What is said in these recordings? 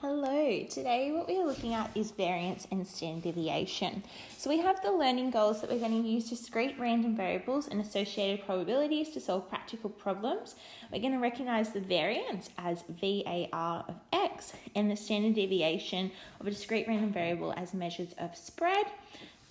Hello, today what we are looking at is variance and standard deviation. So we have the learning goals that we're going to use to discrete random variables and associated probabilities to solve practical problems. We're going to recognise the variance as VAR of x and the standard deviation of a discrete random variable as measures of spread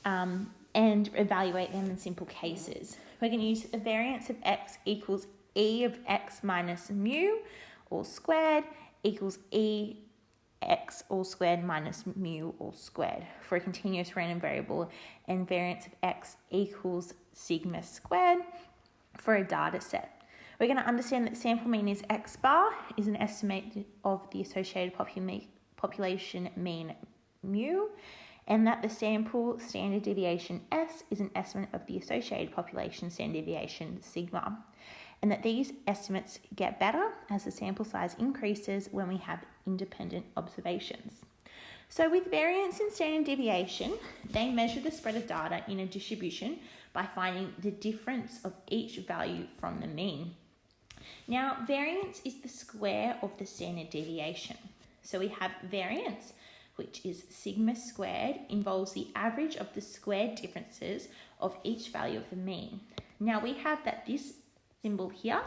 and evaluate them in simple cases. We're going to use the variance of x equals e of x minus mu all squared equals e x all squared minus mu all squared for a continuous random variable, and variance of x equals sigma squared for a data set. We're going to understand that sample mean is x bar is an estimate of the associated population mean mu, and that the sample standard deviation s is an estimate of the associated population standard deviation sigma, and that these estimates get better as the sample size increases when we have independent observations. So with variance and standard deviation, they measure the spread of data in a distribution by finding the difference of each value from the mean. Now, variance is the square of the standard deviation. So we have variance, which is sigma squared, involves the average of the squared differences of each value of the mean. Now we have that this symbol here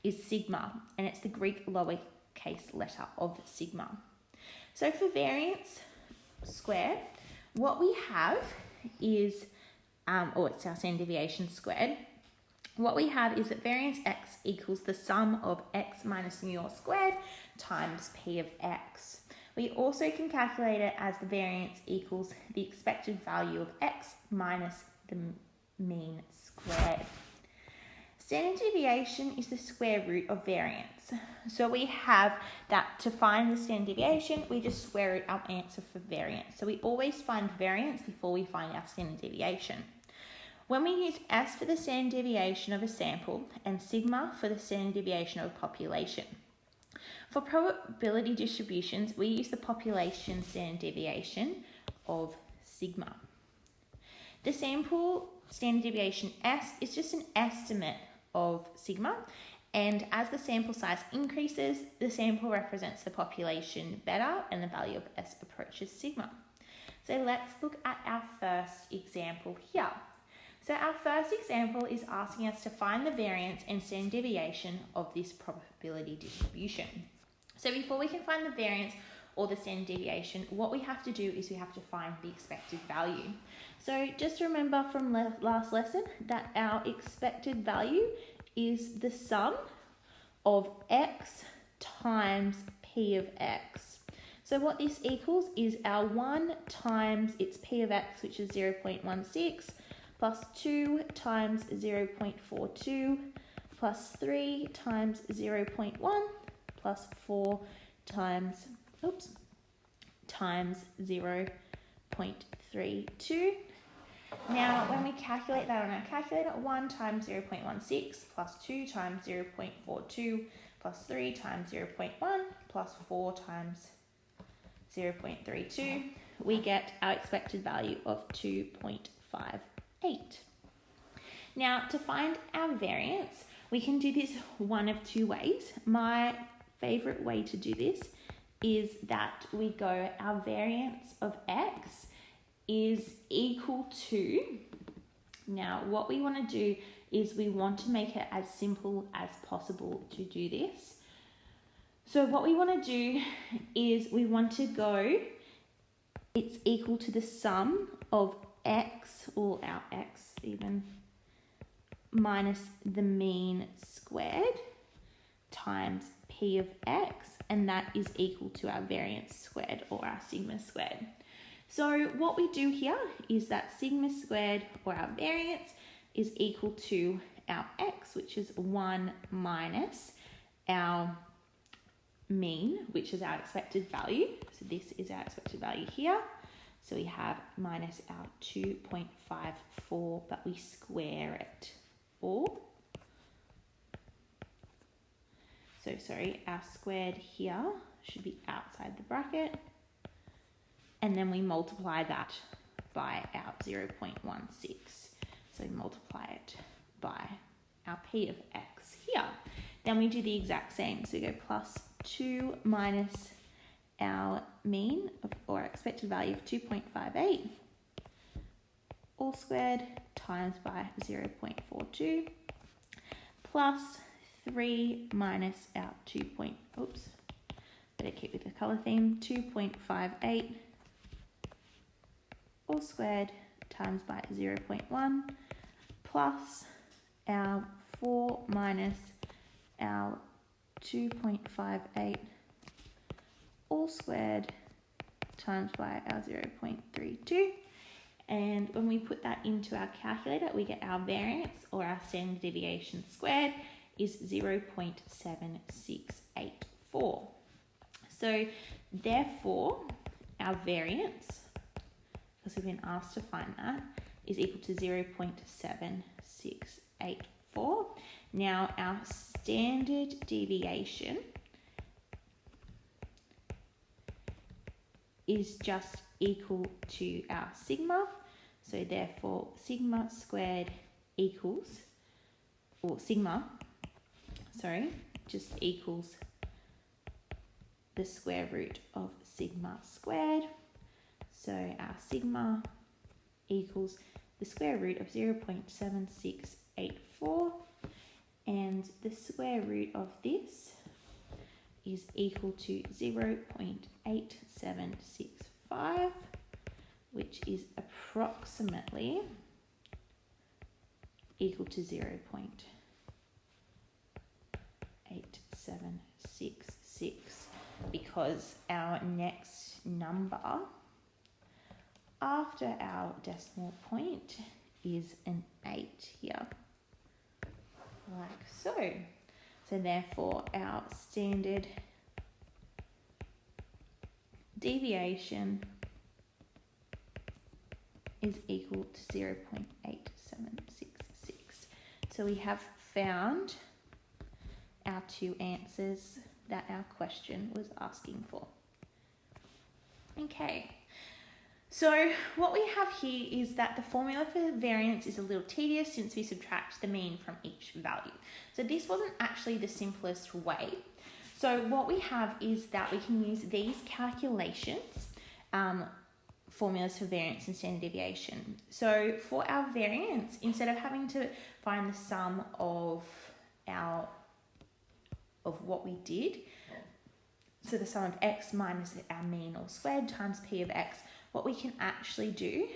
is sigma, and it's the Greek lowercase letter of sigma. So for variance squared, what we have is, it's our standard deviation squared. What we have is that variance x equals the sum of x minus mu all squared times p of x. We also can calculate it as the variance equals the expected value of x minus the mean squared. Standard deviation is the square root of variance. So we have that to find the standard deviation, we just square root our answer for variance. So we always find variance before we find our standard deviation. When we use S for the standard deviation of a sample and sigma for the standard deviation of a population. For probability distributions, we use the population standard deviation of sigma. The sample standard deviation S is just an estimate of sigma, and as the sample size increases, the sample represents the population better and the value of S approaches sigma. So let's look at our first example here. So our first example is asking us to find the variance and standard deviation of this probability distribution. So before we can find the variance or the standard deviation, what we have to do is we have to find the expected value. So just remember from last lesson that our expected value is the sum of x times p of x. So what this equals is our 1 times its p of x, which is 0.16, plus 2 times 0.42, plus 3 times 0.1, plus 4 times 0.32. Now, when we calculate that on our calculator, 1 times 0.16 plus 2 times 0.42 plus 3 times 0.1 plus 4 times 0.32, we get our expected value of 2.58. Now, to find our variance, we can do this one of two ways. My favourite way to do this is that we go, our variance of x is equal to, now what we want to do is we want to make it as simple as possible to do this. So what we want to do is we want to go, it's equal to the sum of x, or our x even, minus the mean squared times p of x, and that is equal to our variance squared, or our sigma squared. So what we do here is that sigma squared, or our variance, is equal to our x, which is 1 minus our mean, which is our expected value. So this is our expected value here. So we have minus our 2.54, but we square it all. So sorry, our squared here should be outside the bracket. And then we multiply that by our 0.16. So we multiply it by our p of x here. Then we do the exact same. So we go plus 2 minus our mean or expected value of 2.58 all squared times by 0.42 plus 3 minus our better keep with the colour theme, 2.58 all squared times by 0.1 plus our 4 minus our 2.58 all squared times by our 0.32. And when we put that into our calculator, we get our variance or our standard deviation squared is 0.764. So therefore, our variance, because we've been asked to find that, is equal to 0.764. Now our standard deviation is just equal to our sigma. So therefore, sigma squared equals, or sigma, just equals the square root of sigma squared. So our sigma equals the square root of 0.7684, and the square root of this is equal to 0.8765, which is approximately equal to 0.8766, because our next number after our decimal point is an 8 here, like so. So therefore our standard deviation is equal to 0.8766. So we have found our two answers that our question was asking for. Okay, so what we have here is that the formula for variance is a little tedious since we subtract the mean from each value. So this wasn't actually the simplest way. So what we have is that we can use these calculations, formulas for variance and standard deviation. So for our variance, instead of having to find the sum of what we did, so the sum of x minus our mean all squared times p of x, what we can actually do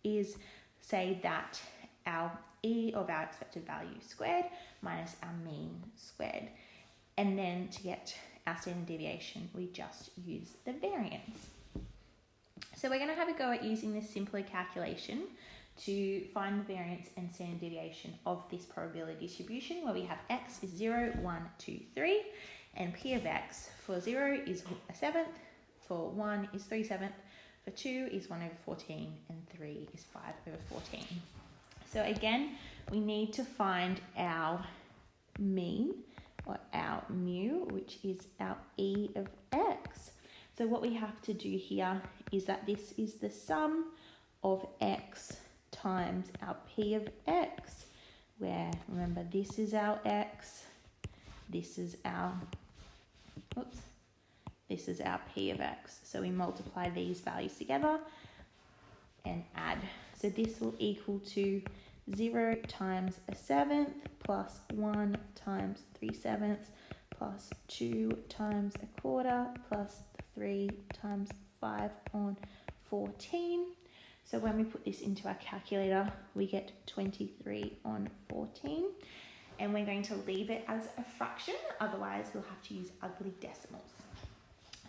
is say that our e of our expected value squared minus our mean squared. And then to get our standard deviation, we just use the variance. So we're going to have a go at using this simpler calculation to find the variance and standard deviation of this probability distribution, where we have x is 0, 1, 2, 3, and p of x for 0 is a seventh, for 1 is 3/7, for 2 is 1 over 14, and 3 is 5 over 14. So again, we need to find our mean, or our mu, which is our e of x. So what we have to do here is that this is the sum of x times our p of x, where, remember, this is our x, this is our p of x. So we multiply these values together and add. So this will equal to 0 times a seventh plus 1 times 3/7 plus 2 times a quarter plus 3 times 5 on 14. So when we put this into our calculator, we get 23 on 14. And we're going to leave it as a fraction, otherwise we'll have to use ugly decimals.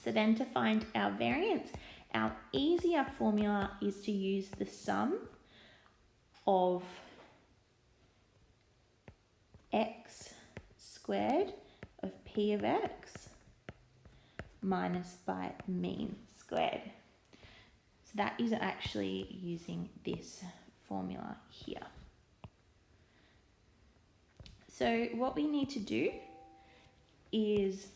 So then to find our variance, our easier formula is to use the sum of x squared of p of x minus by mean squared. So that is actually using this formula here. So what we need to do is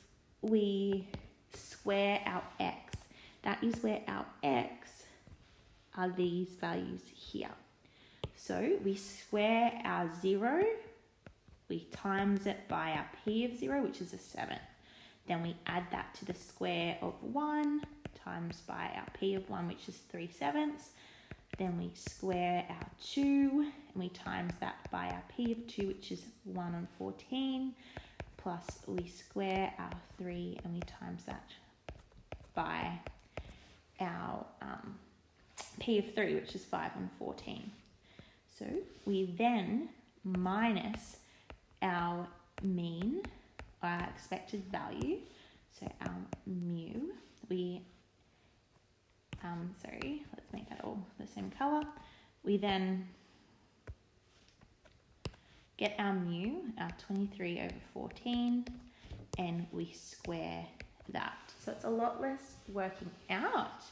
we square our x. That is where our x are these values here. So we square our 0, we times it by our p of 0, which is a 7. Then we add that to the square of 1 times by our p of 1, which is 3/7. Then we square our 2 and we times that by our p of 2, which is 1 on 14, plus we square our 3 and we times that by our p of 3, which is 5 on 14. So we then minus our mean, our expected value, so our mu, let's make that all the same colour. We then get our mu, our 23 over 14, and we square that. So it's a lot less working out.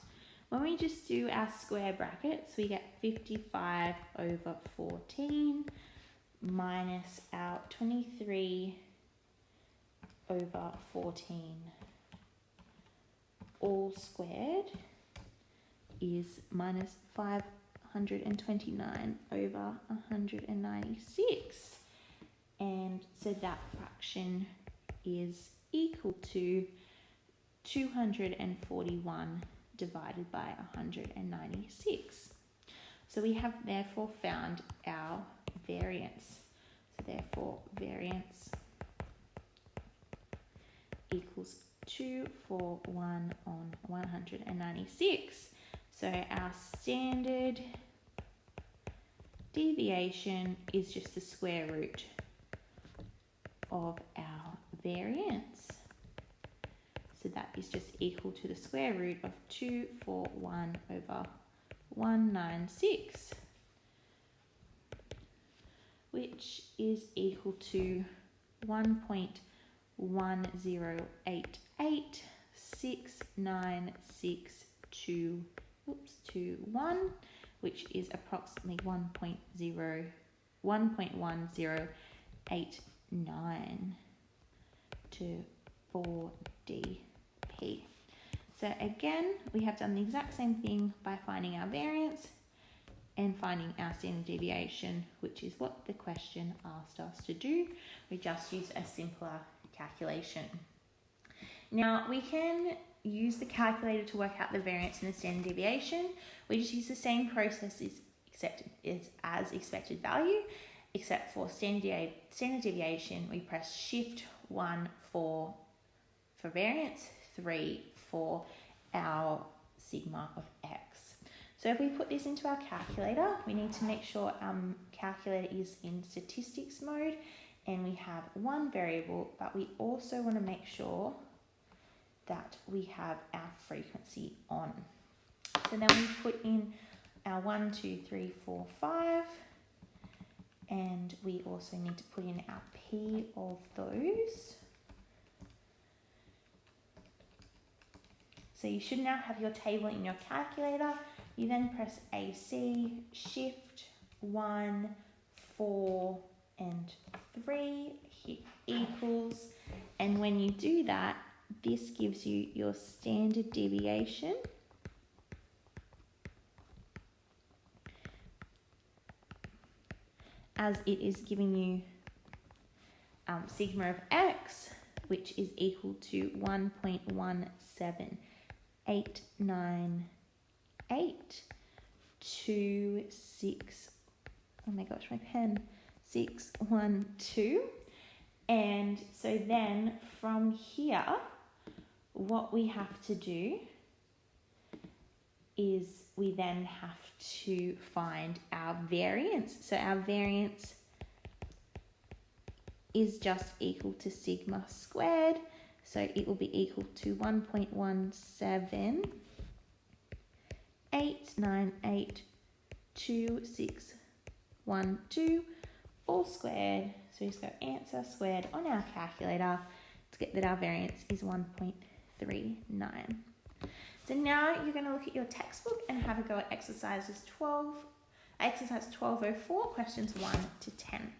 When we just do our square brackets, we get 55 over 14 minus our 23 over 14 all squared is minus 529 over 196. And so that fraction is equal to 241 divided by 196. So we have therefore found our variance. So therefore variance equals 241 on 196. So our standard deviation is just the square root of our variance. So that is just equal to the square root of 241 over 196, which is equal to 1.108621, which is approximately 1.1089 to 4dp. So again, we have done the exact same thing by finding our variance and finding our standard deviation, which is what the question asked us to do. We just used a simpler calculation. Now we can use the calculator to work out the variance and the standard deviation. We just use the same process as expected value, except for standard deviation, we press shift 1 for variance, 3 for our sigma of x. So if we put this into our calculator, we need to make sure our calculator is in statistics mode and we have one variable, but we also want to make sure that we have our frequency on. So then we put in our 1, 2, 3, 4, 5, and we also need to put in our p of those. So you should now have your table in your calculator. You then press AC, shift 1, 4, and 3, hit equals. And when you do that, this gives you your standard deviation. As it is giving you sigma of x, which is equal to 1.17826, oh my gosh, my pen, 612. And so then from here, what we have to do is we then have to find our variance. So our variance is just equal to sigma squared. So it will be equal to 1.1782612 all squared. So we just go answer squared on our calculator to get that our variance is 1.39. So now you're going to look at your textbook and have a go at exercise 1204, questions 1 to 10.